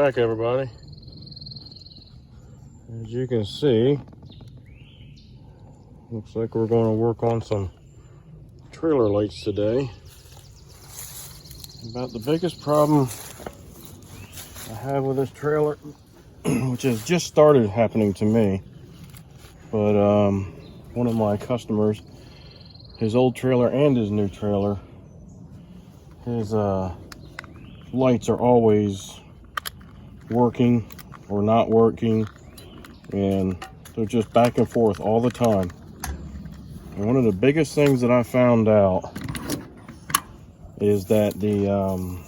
back, everybody. As you can see, looks like we're going to work on some trailer lights today. About the biggest problem I have with this trailer, which has just started happening to me, but one of my customers, his old trailer and his new trailer, his lights are always working or not working, and they're just back and forth all the time. And one of the biggest things that I found out is that the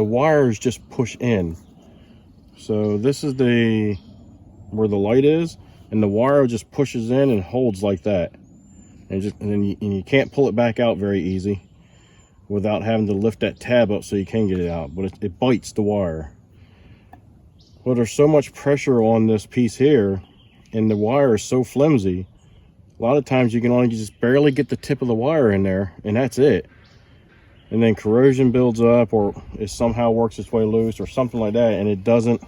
wires just push in. So this is where the light is, and the wire just pushes in and holds like that, and then you can't pull it back out very easy without having to lift that tab up so you can get it out, but it bites the wire. Well, there's so much pressure on this piece here, and the wire is so flimsy, a lot of times you can only just barely get the tip of the wire in there, and that's it. And then corrosion builds up, or it somehow works its way loose or something like that, and it doesn't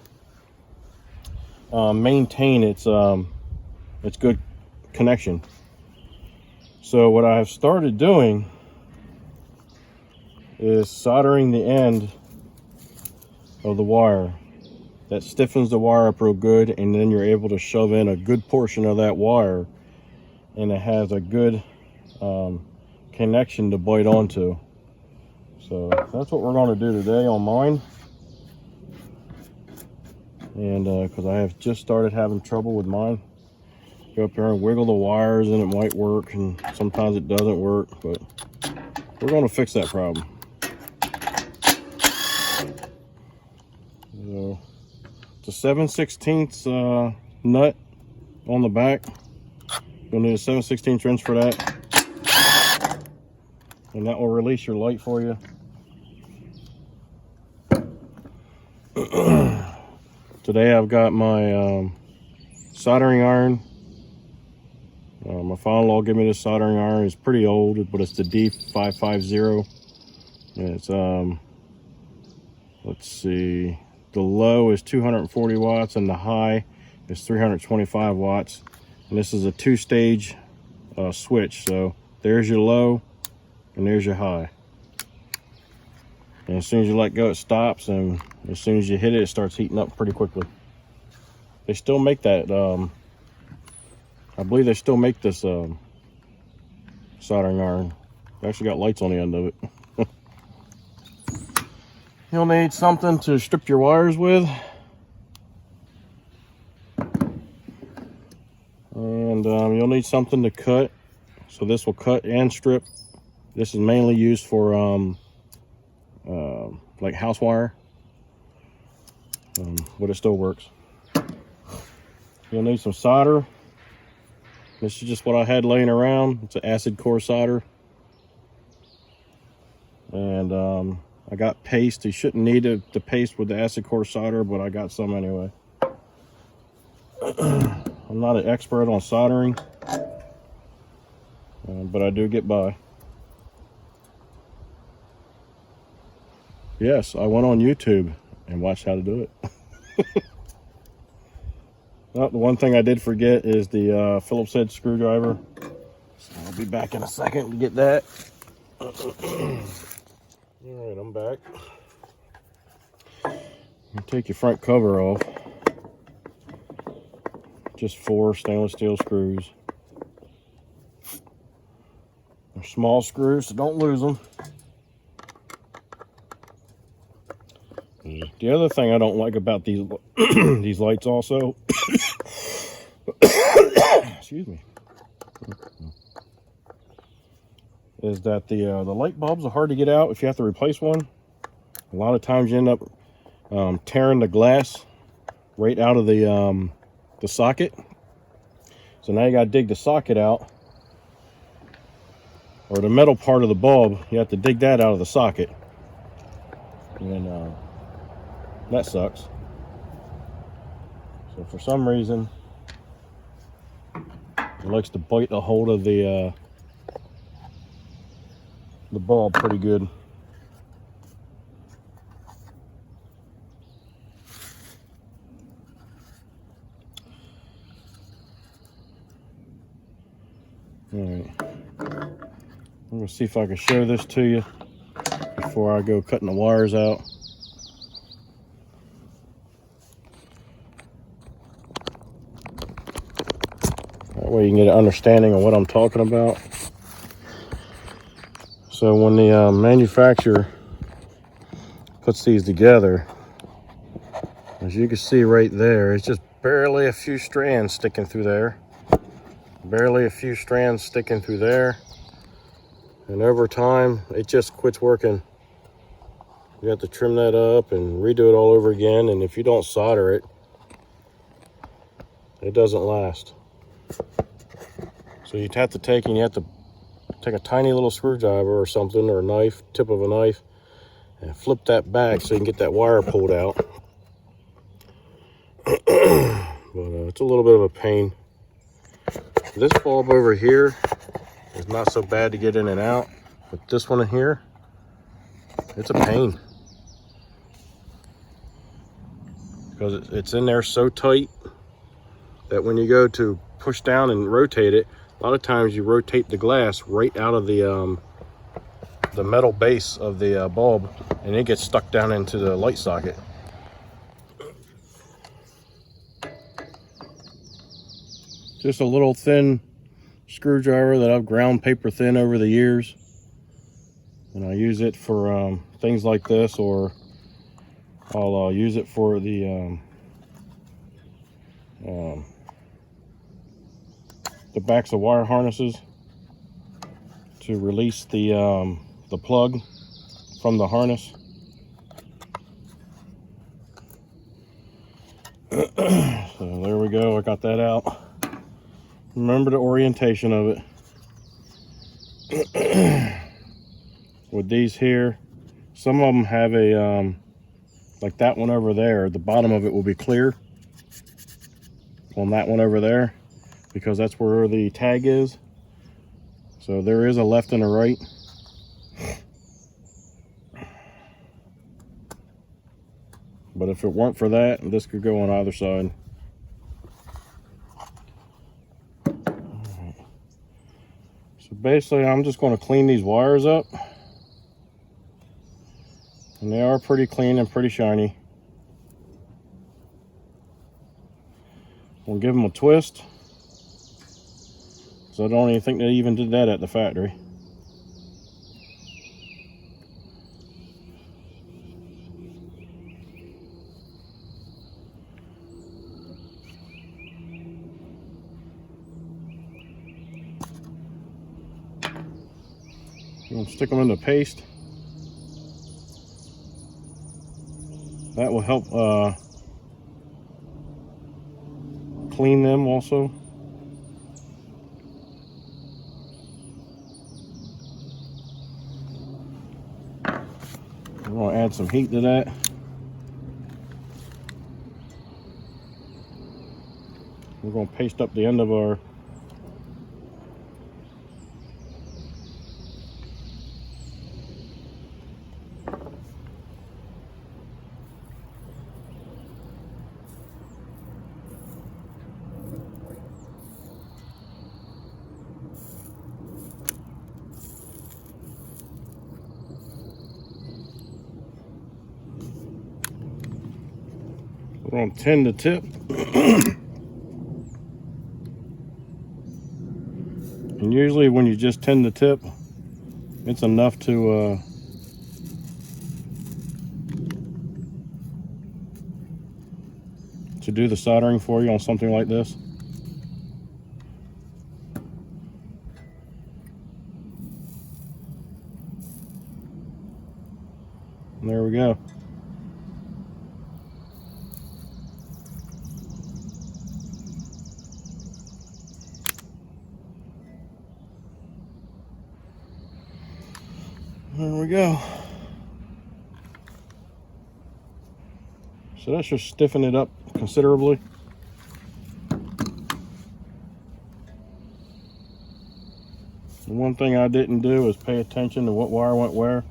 maintain its good connection. So what I've started doing is soldering the end of the wire. That stiffens the wire up real good, and then you're able to shove in a good portion of that wire, and it has a good connection to bite onto. So that's what we're going to do today on mine. And because I have just started having trouble with mine, go up there and wiggle the wires and it might work, and sometimes it doesn't work, but we're going to fix that problem. So it's a 7/16 nut on the back. You'll need a 7/16 wrench for that, and that will release your light for you. Today I've got my soldering iron. My father-in-law gave me this soldering iron. It's pretty old, but it's the D550. And it's let's see, the low is 240 watts and the high is 325 watts. And this is a two-stage switch. So there's your low and there's your high. And as soon as you let go, it stops, and as soon as you hit it, it starts heating up pretty quickly. They still make that, I believe they still make this soldering iron. They actually got lights on the end of it. You'll need something to strip your wires with. And you'll need something to cut. So this will cut and strip. This is mainly used for like house wire, but it still works. You'll need some solder. This is just what I had laying around. It's an acid core solder. And I got paste. You shouldn't need the paste with the acid core solder, but I got some anyway. I'm not an expert on soldering, but I do get by. Yes, I went on YouTube and watched how to do it. Well, the one thing I did forget is the Phillips head screwdriver. So I'll be back in a second to get that. All right, I'm back. You take your front cover off. Just 4 stainless steel screws. They're small screws, so don't lose them. The other thing I don't like about these these lights also, excuse me, is that the light bulbs are hard to get out if you have to replace one. A lot of times you end up tearing the glass right out of the socket. So now you got to dig the socket out, or the metal part of the bulb. You have to dig that out of the socket, and that sucks. So for some reason, it likes to bite a hold of the bulb pretty good. All right. I'm gonna see if I can show this to you before I go cutting the wires out. That way you can get an understanding of what I'm talking about. So when the manufacturer puts these together, as you can see right there, it's just barely a few strands sticking through there. Barely a few strands sticking through there. And over time, it just quits working. You have to trim that up and redo it all over again. And if you don't solder it, it doesn't last. So you'd have to take a tiny little screwdriver or something, or a knife, tip of a knife, and flip that back so you can get that wire pulled out. But it's a little bit of a pain. This bulb over here is not so bad to get in and out, but this one in here, it's a pain. Because it's in there so tight that when you go to push down and rotate it, a lot of times you rotate the glass right out of the metal base of the bulb, and it gets stuck down into the light socket. Just a little thin screwdriver that I've ground paper thin over the years, and I use it for things like this, or I'll use it for the backs of wire harnesses to release the plug from the harness. So there we go, I got that out. Remember the orientation of it. With these here, some of them have a like that one over there, the bottom of it will be clear on that one over there, because that's where the tag is. So there is a left and a right. But if it weren't for that, this could go on either side. So basically, I'm just going to clean these wires up. And they are pretty clean and pretty shiny. We'll give them a twist. So I don't even think they even did that at the factory. I'm going to stick them in the paste. That will help clean them also. I'm going to add some heat to that. We're going to paste up the end of our we're going to tin the tip. And usually when you just tin the tip, it's enough to do the soldering for you on something like this. And there we go. There we go. So that should stiffen it up considerably. The one thing I didn't do is pay attention to what wire went where.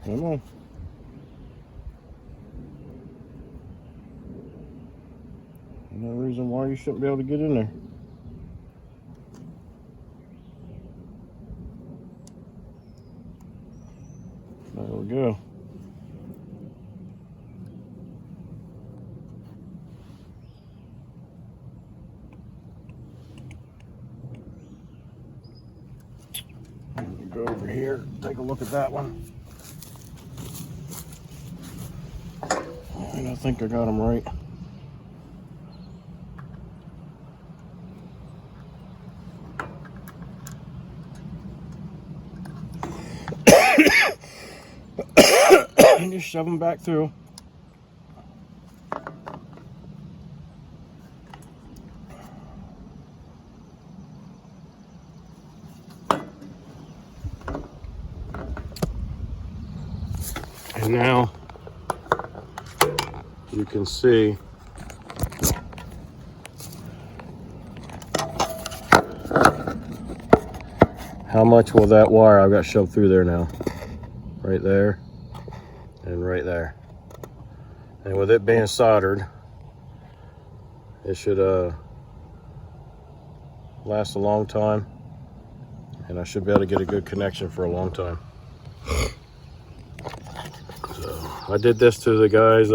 Come on. No reason why you shouldn't be able to get in there. There we go. Go over here, take a look at that one. And I think I got them right. And just shove them back through. And now you can see how much will that wire I've got shoved through there now. Right there and right there. And with it being soldered, it should last a long time, and I should be able to get a good connection for a long time. So I did this to the guy's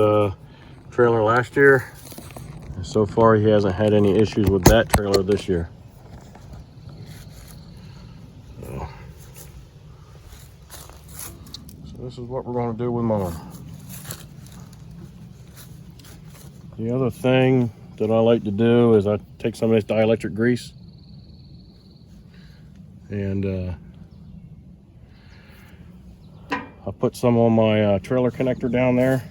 trailer last year, and so far he hasn't had any issues with that trailer this year. So this is what we're going to do with mine. The other thing that I like to do is I take some of this dielectric grease and I put some on my trailer connector down there,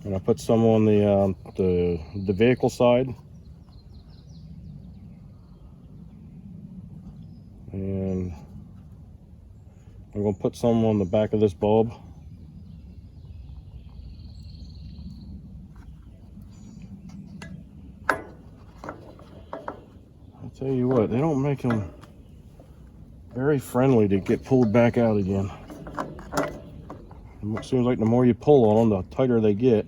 and I put some on the vehicle side, and I'm going to put some on the back of this bulb. I'll tell you what, they don't make them very friendly to get pulled back out again. It seems like the more you pull on them, the tighter they get.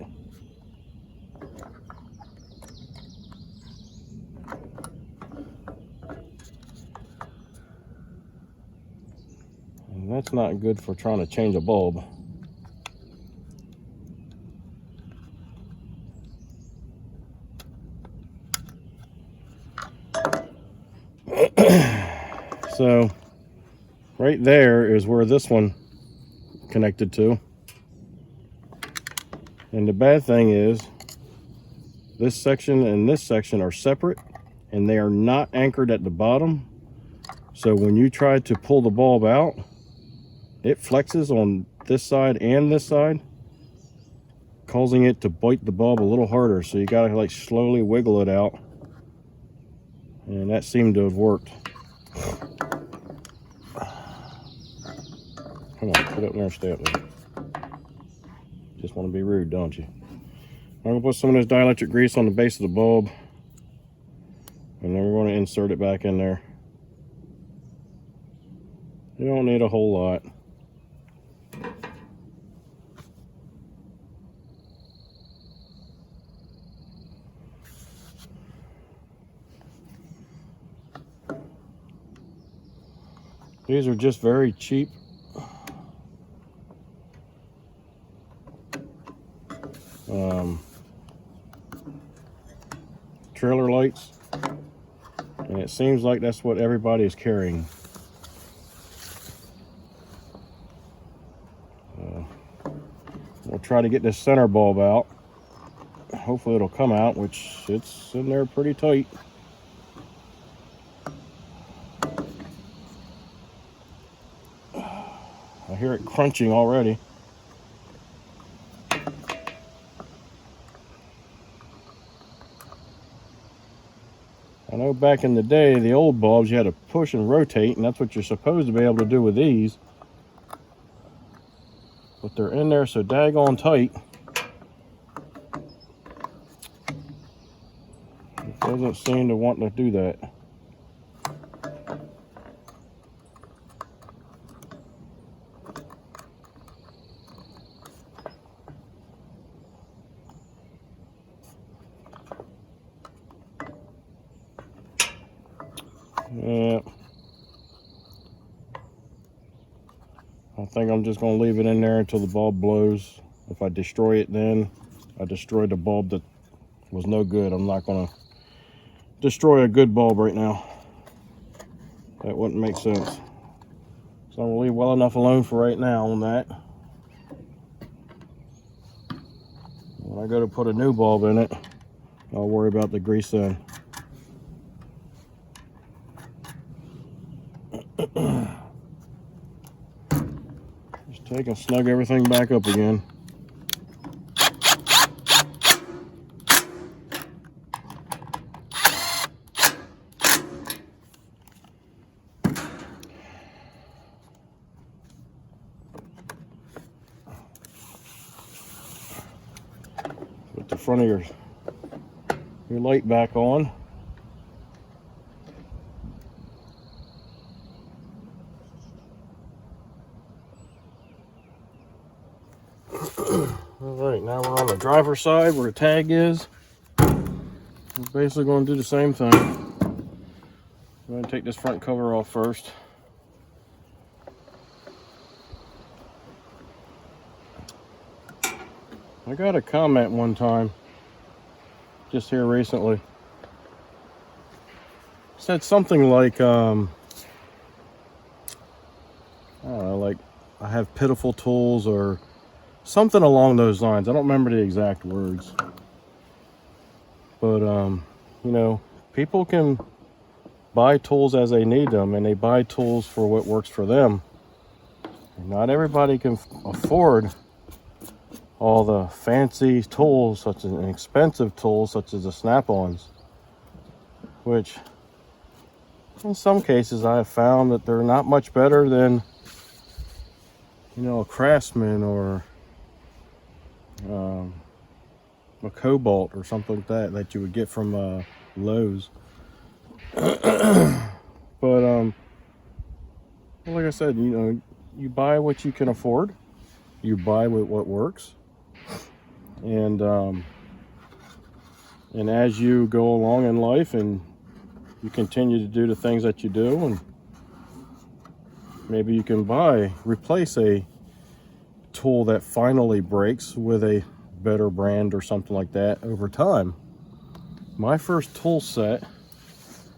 And that's not good for trying to change a bulb. So right there is where this one connected to. And the bad thing is this section and this section are separate, and they are not anchored at the bottom. So when you try to pull the bulb out, it flexes on this side and this side, causing it to bite the bulb a little harder. So you gotta like slowly wiggle it out. And that seemed to have worked. Come on, get up there and stay up there. Just want to be rude, don't you? I'm going to put some of this dielectric grease on the base of the bulb, and then we're going to insert it back in there. You don't need a whole lot. These are just very cheap trailer lights, and it seems like that's what everybody is carrying. We'll try to get this center bulb out. Hopefully it'll come out, which it's in there pretty tight. I hear it crunching already. I know back in the day, the old bulbs, you had to push and rotate, and that's what you're supposed to be able to do with these. But they're in there so daggone tight. It doesn't seem to want to do that. Yeah. I think I'm just going to leave it in there until the bulb blows. If I destroy it then, I destroyed the bulb that was no good. I'm not going to destroy a good bulb right now. That wouldn't make sense. So I'm going to leave well enough alone for right now on that. When I go to put a new bulb in it, I'll worry about the grease then. Just take and snug everything back up again. Put the front of your light back on. Alright, now we're on the driver's side where the tag is. We're basically going to do the same thing. I'm going to take this front cover off first. I got a comment one time, just here recently. It said something like, I don't know, like I have pitiful tools or something along those lines. I don't remember the exact words. But, you know, people can buy tools as they need them, and they buy tools for what works for them. And not everybody can afford all the fancy tools, such as expensive tools, such as the snap-ons, which in some cases I have found that they're not much better than, you know, a Craftsman or a Cobalt or something like that you would get from Lowe's. But like I said, you know, you buy what you can afford, you buy what works, and as you go along in life and you continue to do the things that you do, and maybe you can replace a tool that finally breaks with a better brand or something like that over time. My first tool set,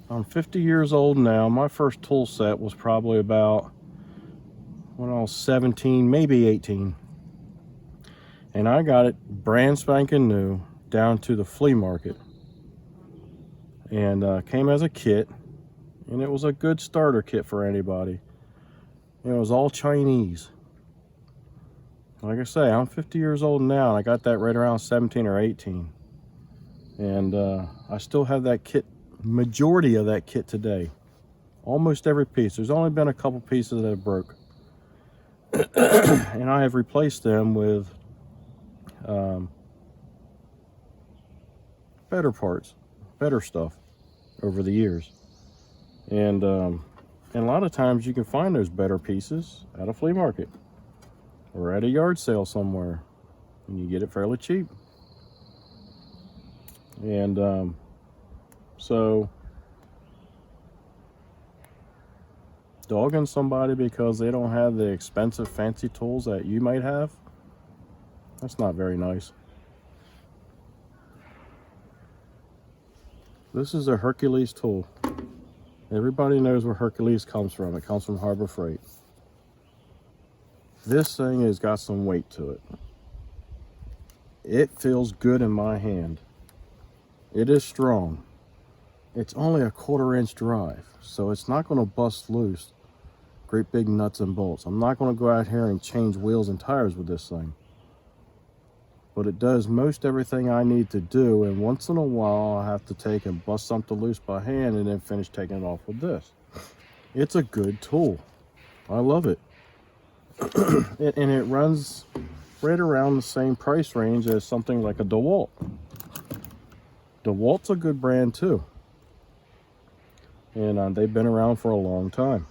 I'm 50 years old now. My first tool set was probably about when I was 17, maybe 18. And I got it brand spanking new down to the flea market. And came as a kit. And it was a good starter kit for anybody. And it was all Chinese. Like I say, I'm 50 years old now, and I got that right around 17 or 18. And I still have that kit, majority of that kit today. Almost every piece. There's only been a couple pieces that have broke. And I have replaced them with better parts, better stuff over the years. And a lot of times you can find those better pieces at a flea market or at a yard sale somewhere, and you get it fairly cheap. And so dogging somebody because they don't have the expensive fancy tools that you might have, that's not very nice. This is a Hercules tool. Everybody knows where Hercules comes from. It comes from Harbor Freight. This thing has got some weight to it. It feels good in my hand. It is strong. It's only a 1/4 inch drive, so it's not going to bust loose great big nuts and bolts. I'm not going to go out here and change wheels and tires with this thing. But it does most everything I need to do, and once in a while I have to take and bust something loose by hand and then finish taking it off with this. It's a good tool. I love it. And it runs right around the same price range as something like a DeWalt. DeWalt's a good brand too. And they've been around for a long time.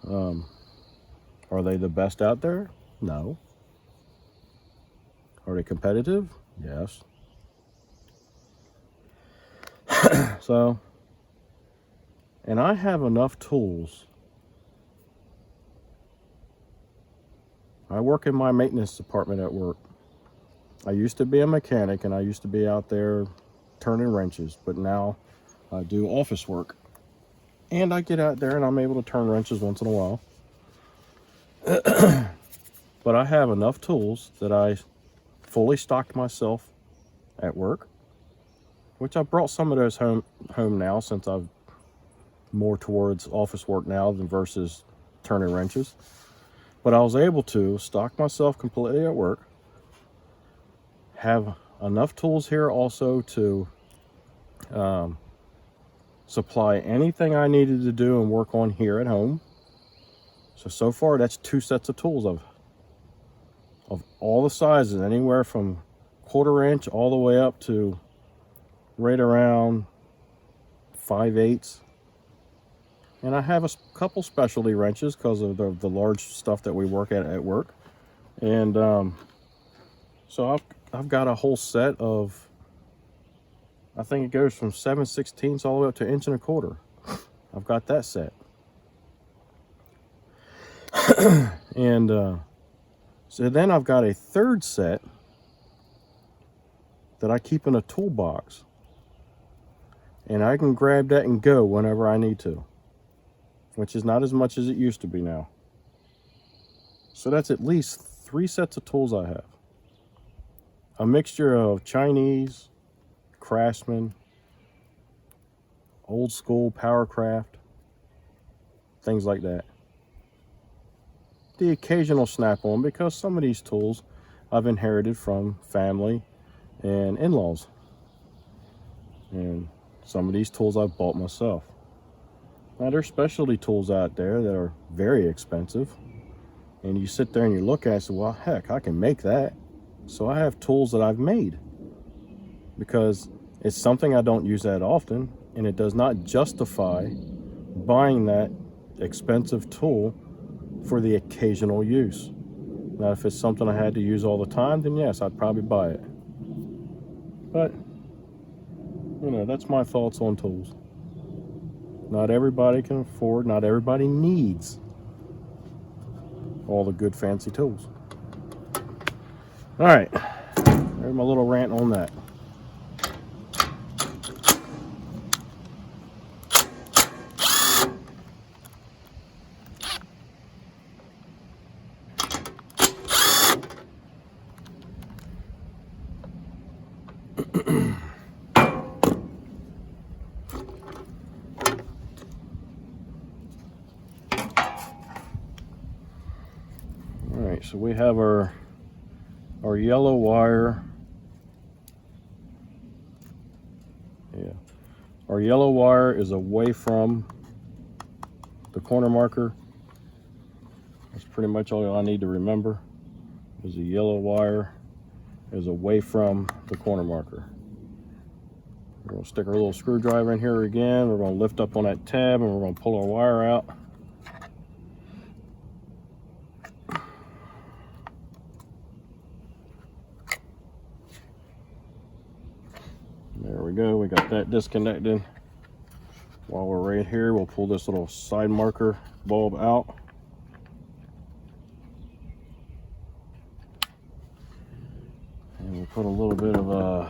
Are they the best out there? No. Are they competitive? Yes. So And I have enough tools. I work in my maintenance department at work. I used to be a mechanic and I used to be out there turning wrenches, but now I do office work. And I get out there and I'm able to turn wrenches once in a while. But I have enough tools that I fully stocked myself at work, which I brought some of those home now, since I've more towards office work now than versus turning wrenches. But I was able to stock myself completely at work, have enough tools here also to supply anything I needed to do and work on here at home. So far that's 2 sets of tools of all the sizes, anywhere from 1/4 inch all the way up to right around 5/8. And I have a couple specialty wrenches because of the large stuff that we work at work. And so I've got a whole set of, I think it goes from 7/16 all the way up to 1 1/4 inch. I've got that set. And so then I've got a third set that I keep in a toolbox, and I can grab that and go whenever I need to, which is not as much as it used to be now. So that's at least 3 sets of tools I have. A mixture of Chinese, Craftsman, old school Powercraft, things like that. The occasional Snap-on, because some of these tools I've inherited from family and in-laws, and some of these tools I've bought myself. Now there's specialty tools out there that are very expensive, and you sit there and you look at it and say, well, heck, I can make that. So I have tools that I've made because it's something I don't use that often, and it does not justify buying that expensive tool for the occasional use. Now if it's something I had to use all the time, then yes, I'd probably buy it. But you know, that's my thoughts on tools. Not everybody can afford, not everybody needs all the good fancy tools. All right, there's my little rant on that. All right, so we have our yellow wire. Yeah, our yellow wire is away from the corner marker. That's pretty much all I need to remember, is the yellow wire is away from the corner marker. We're going to stick our little screwdriver in here again. We're going to lift up on that tab and we're going to pull our wire out. There we go, we got that disconnected. While we're right here, we'll pull this little side marker bulb out. And we'll put a little bit of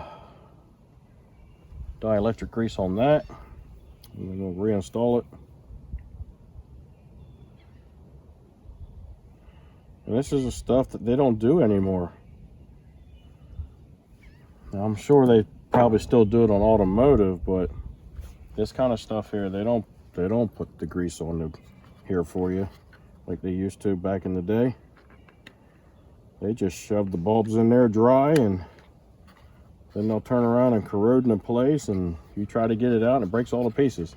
dielectric grease on that. And then we'll reinstall it. And this is the stuff that they don't do anymore. Now, I'm sure they probably still do it on automotive, but this kind of stuff here, they don't put the grease on here for you like they used to back in the day. They just shove the bulbs in there dry, and then they'll turn around and corrode into place, and you try to get it out and it breaks all to pieces.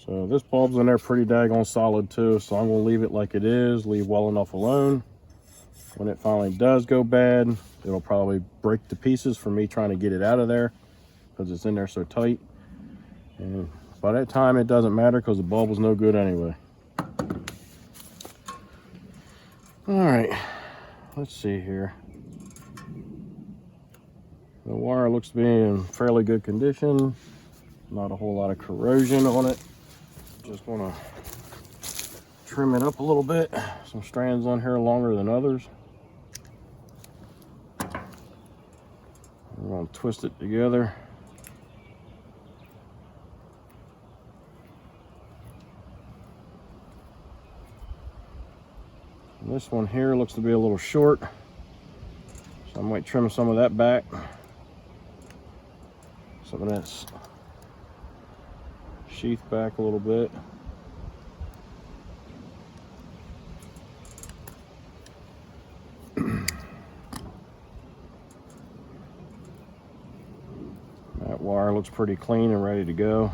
So this bulb's in there pretty daggone solid too, so I'm gonna leave it like it is, leave well enough alone. When it finally does go bad, it'll probably break to pieces for me trying to get it out of there because it's in there so tight. And by that time, it doesn't matter because the bulb was no good anyway. All right, let's see here. The wire looks to be in fairly good condition. Not a whole lot of corrosion on it. Just want to trim it up a little bit. Some strands on here longer than others. We're going to twist it together. And this one here looks to be a little short, so I might trim some of that back. Some of that's sheath back a little bit. That wire looks pretty clean and ready to go.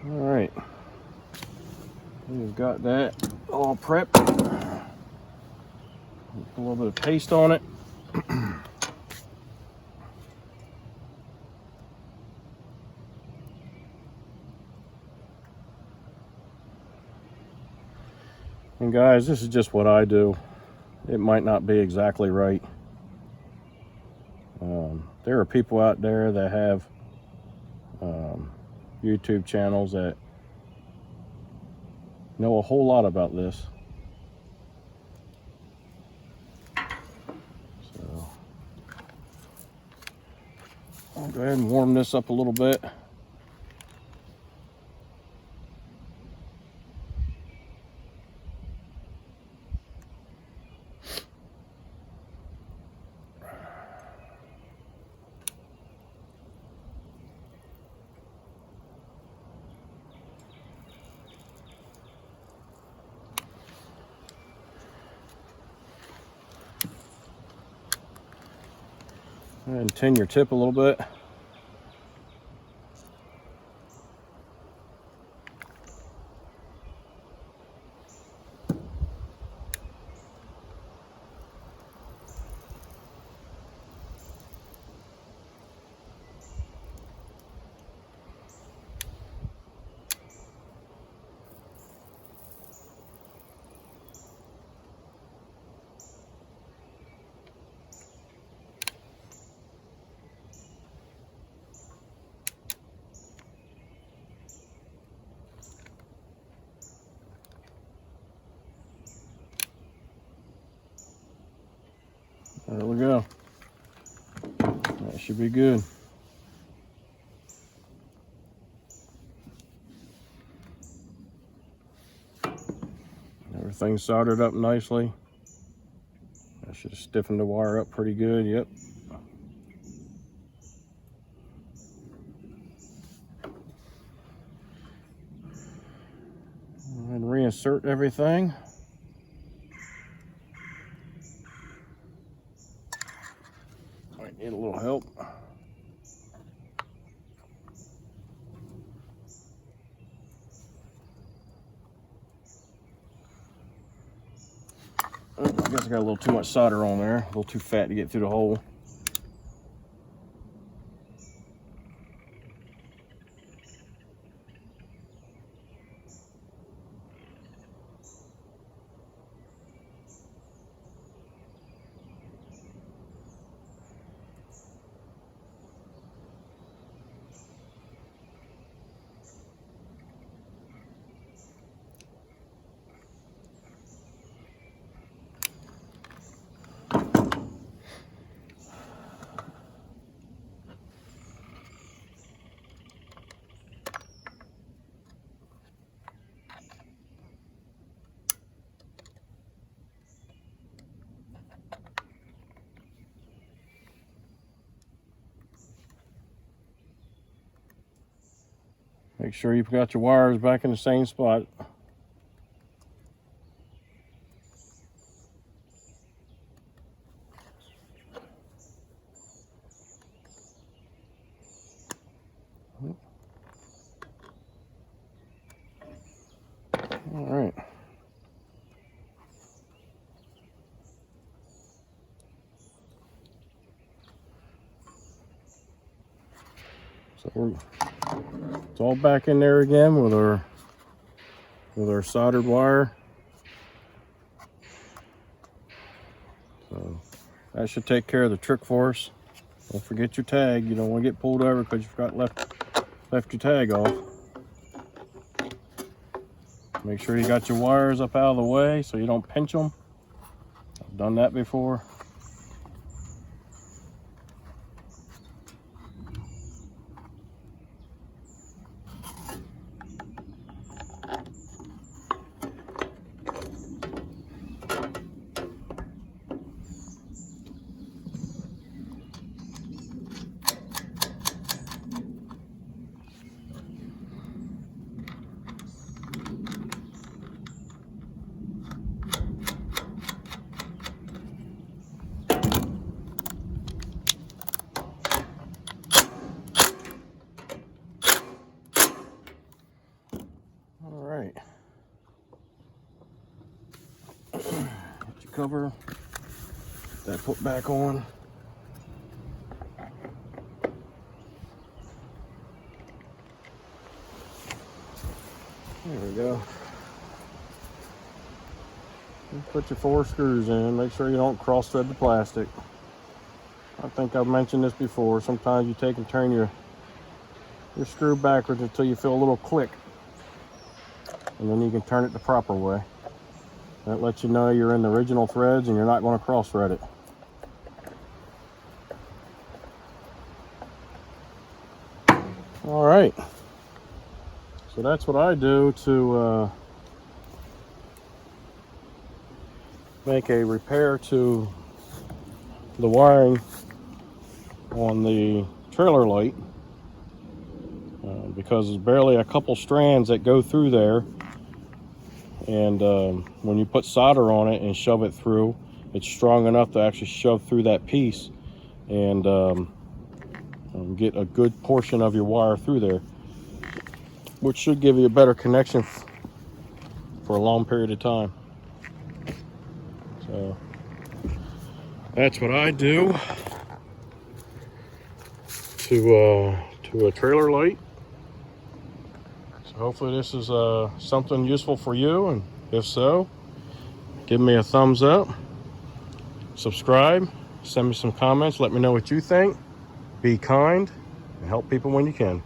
All right, we've got that all prepped. Put a little bit of paste on it. And guys, this is just what I do. It might not be exactly right. There are people out there that have YouTube channels that know a whole lot about this. So I'll go ahead and warm this up a little bit. And tin your tip a little bit. There we go. That should be good. Everything's soldered up nicely. I should have stiffened the wire up pretty good. Yep. And reinsert everything. Might need a little help. Oh, I guess I got a little too much solder on there, a little too fat to get through the hole. Make sure you've got your wires back in the same spot. All right. So it's all back in there again with our soldered wire. So that should take care of the trick for us. Don't forget your tag. You don't want to get pulled over because you forgot left your tag off. Make sure you got your wires up out of the way so you don't pinch them. I've done that before. All right. Get your cover. Get that put back on. There we go. Put your 4 screws in. Make sure you don't cross thread the plastic. I think I've mentioned this before. Sometimes you take and turn your screw backwards until you feel a little click, and then you can turn it the proper way. That lets you know you're in the original threads and you're not going to cross thread it. All right. So that's what I do to make a repair to the wiring on the trailer light, because there's barely a couple strands that go through there, and when you put solder on it and shove it through, it's strong enough to actually shove through that piece and get a good portion of your wire through there, which should give you a better connection for a long period of time. So that's what I do to a trailer light. So hopefully this is something useful for you, and if so, give me a thumbs up, subscribe, send me some comments, let me know what you think. Be kind and help people when you can.